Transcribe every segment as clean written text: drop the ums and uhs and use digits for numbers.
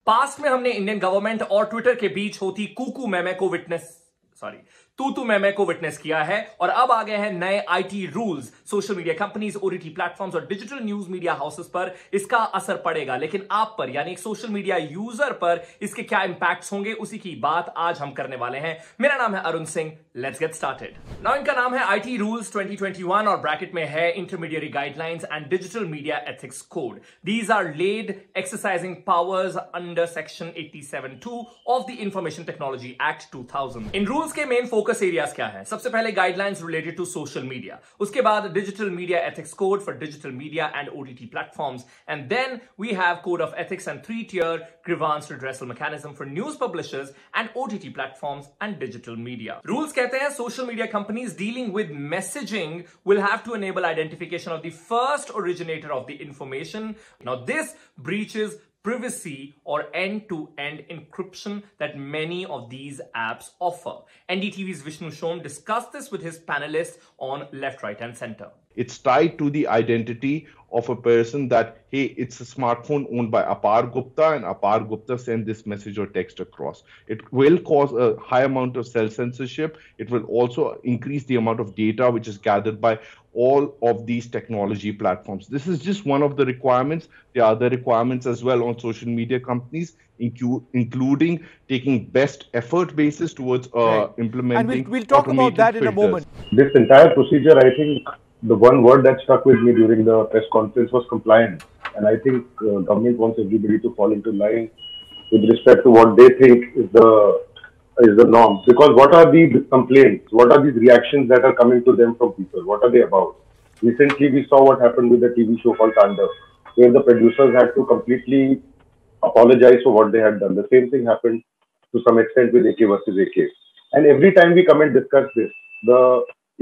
Past में हमने Indian government और ट्विटर के बीच होती कूकू मैमे को विटनेस किया है और अब आ गए हैं नए IT rules. Social media companies, OTT platforms और डिजिटल न्यूज मीडिया हाउसेस पर इसका असर पड़ेगा, लेकिन आप पर यानी एक सोशल मीडिया यूजर पर इसके क्या इंपैक्ट्स होंगे, उसी की बात आज हम करने वाले हैं। मेरा नाम है Arun Singh, let's get started. Now इनका नाम है आईटी रूल्स 2021 और ब्रैकेट में है intermediate guidelines and digital media ethics code. These are laid exercising powers under section 87(2) of the information technology act 2000। इन रूल्स के मेन फोकस एरियाज क्या है? सबसे पहले guidelines related to social media, उसके बाद digital media ethics code for digital media and OTT platforms, and then we have code of ethics and 3-tier grievance redressal mechanism for news publishers and OTT platforms and digital media. Rules कहते हैं social media companies dealing with messaging will have to enable identification of the first originator of the information. Now this breaches privacy or end-to-end encryption that many of these apps offer. NDTV's Vishnu Shom discussed this with his panelists on Left, Right and Center. It's tied to the identity of a person that, hey, it's a smartphone owned by Apar Gupta and Apar Gupta sent this message or text across. It will cause a high amount of self-censorship. It will also increase the amount of data which is gathered by all of these technology platforms. This is just one of the requirements. There are other requirements as well on social media companies, including taking best effort basis towards implementing. And we'll talk about that in a moment. This entire procedure, I think, the one word that stuck with me during the press conference was compliance. And I think government wants everybody to fall into line with respect to what they think is the norm. Because what are these complaints? What are these reactions that are coming to them from people? What are they about? Recently, we saw what happened with the TV show called Tandav, where the producers had to completely apologize for what they had done. The same thing happened to some extent with AK versus AK. And every time we come and discuss this, the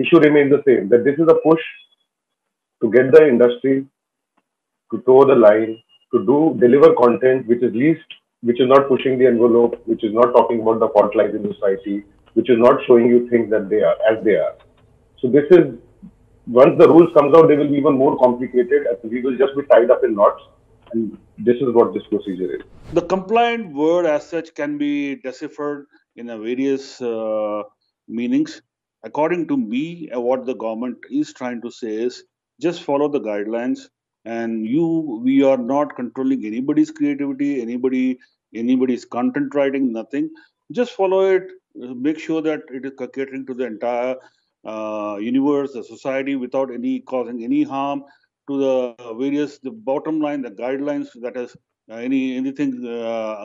issue remains the same, that this is a push to get the industry to toe the line, to deliver content which is not pushing the envelope, which is not talking about the fault lines in society, which is not showing you things that they are as they are. So this is, once the rules comes out, they will be even more complicated and we will just be tied up in knots. And this is what this procedure is. The compliant word as such can be deciphered in a various meanings. According to me, what the government is trying to say is just follow the guidelines, and we are not controlling anybody's creativity, anybody's content writing, nothing. Just follow it. Make sure that it is catering to the entire universe, the society, without causing any harm to the bottom line, the guidelines, that is anything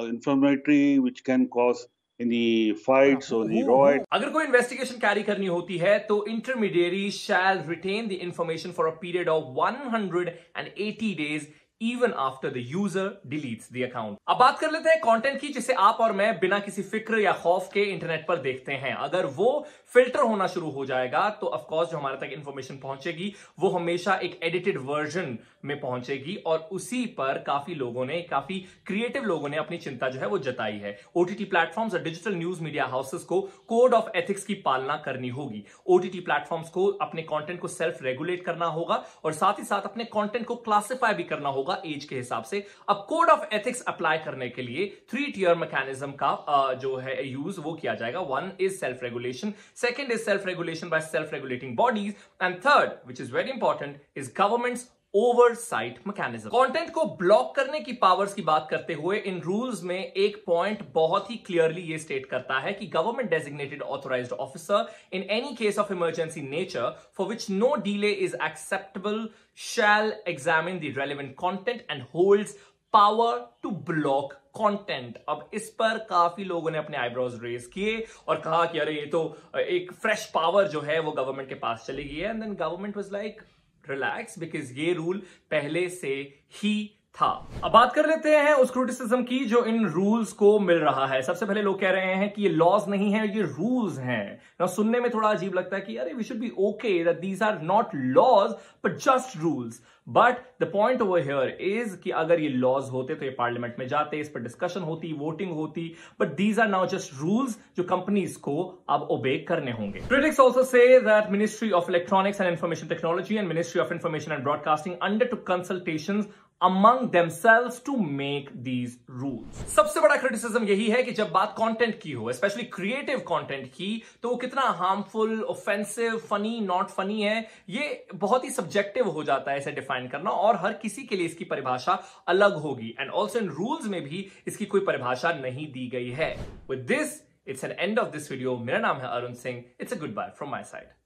inflammatory which can cause any fights or any riot. अगर कोई investigation carry करनी होती है तो intermediary shall retain the information for a period of 180 days even after the user deletes the account. अब बात कर लेते हैं कंटेंट की, जिसे आप और मैं बिना किसी फिक्र या खौफ के इंटरनेट पर देखते हैं। अगर वो फिल्टर होना शुरू हो जाएगा तो ऑफ कोर्स जो हमारे तक इंफॉर्मेशन पहुंचेगी वो हमेशा एक एडिटेड वर्जन में पहुंचेगी और उसी पर काफी क्रिएटिव लोगों ने अपनी चिंता जो है वो जताई है। ओटीटी प्लेटफॉर्म्स और डिजिटल न्यूज मीडिया हाउसेस को कोड ऑफ एथिक्स की पालना करनी होगी। ओटीटी प्लेटफॉर्म्स को अपने कंटेंट को सेल्फ रेगुलेट करना होगा और साथ ही साथ अपने कंटेंट को क्लासिफाई भी करना होगा एज के हिसाब से। अब कोड ऑफ एथिक्स अप्लाई करने के लिए 3-tier मैकेनिज्म का जो है यूज वो किया जाएगा। 1 is self regulation, 2nd is self regulation by self regulating bodies, and 3rd, which is very important, is government's oversight mechanism. Content को ब्लॉक करने की पावर्स की बात करते हुए इन रूल्स में एक पॉइंट बहुत ही क्लियरली ये स्टेट करता है कि government designated authorised officer in any case of emergency nature for which no delay is acceptable shall examine the relevant content and holds power to block content. अब इस पर काफी लोगों ने अपने आईब्रोज रेज किए और कहा कि अरे ये तो एक फ्रेश पावर जो है वो गवर्नमेंट के पास चली गई है। And then government was like relax, because ये रूल पहले से ही था। अब बात कर लेते हैं उस क्रिटिसिज्म की जो इन रूल्स को मिल रहा है। सबसे पहले लोग कह रहे हैं कि ये लॉज नहीं है, ये रूल्स हैं। ना सुनने में थोड़ा अजीब लगता है कि अरे we should be okay that these are not laws but just rules. But the point over here is कि अगर ये लॉज होते तो ये पार्लियामेंट में जाते, इस पर डिस्कशन होती, वोटिंग होती, but these are now just rules जो कंपनीज को अब ओबे करने होंगे। Critics also say that Ministry of Electronics and Information Technology and Ministry of Information and Broadcasting undertook consultations among themselves to make these rules. सबसे बड़ा criticism यही है कि जब बात कंटेंट की हो, स्पेशली क्रिएटिव कंटेंट की, तो वो कितना harmful, offensive, funny, not funny है, ये बहुत ही सब्जेक्टिव हो जाता है इसे डिफाइन करना, और हर किसी के लिए इसकी परिभाषा अलग होगी। एंड ऑल्सो इन रूल्स में भी इसकी कोई परिभाषा नहीं दी गई है। With this, it's an end of this video. मेरा नाम है Arun Singh. It's a goodbye from my side.